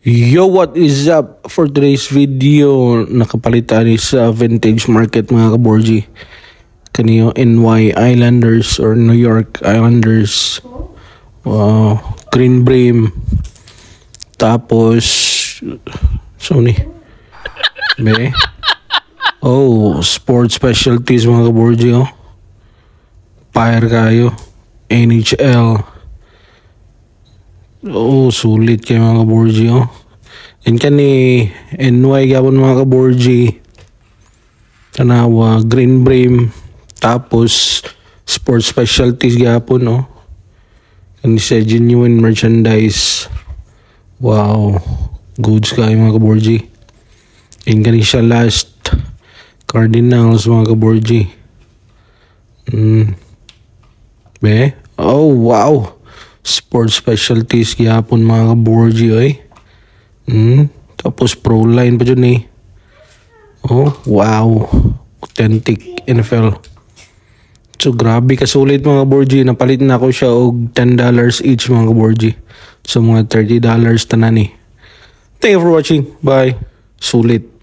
Yo, what is up? For today's video, nakapalitan is sa vintage market mga kaborji. Kaniyo NY Islanders or New York Islanders. Wow, green brim. Tapos, so ni. Be. Oh, sports specialties mga kaborji oh. Fire kayo. NHL. Oh, sulit kayo mga kaborji oh. Yan ka ni NY gapon mga kaborji. Tanawa, green brim. Tapos, sports specialties gapon no. Kani sa genuine merchandise. Wow. Goods kayo mga kaborji. Yan ka ni siya last. Cardinals mga kaborji. Be? Oh, wow. Sports specialties gyapon mga kaborji oy. Tapos pro line pa dyan eh. Oh, wow. Authentic NFL. So grabe kasulit mga kaborji. Napalit na ako siya og $10 each mga kaborji. So mga $30 tanan eh. Thank you for watching. Bye. Sulit.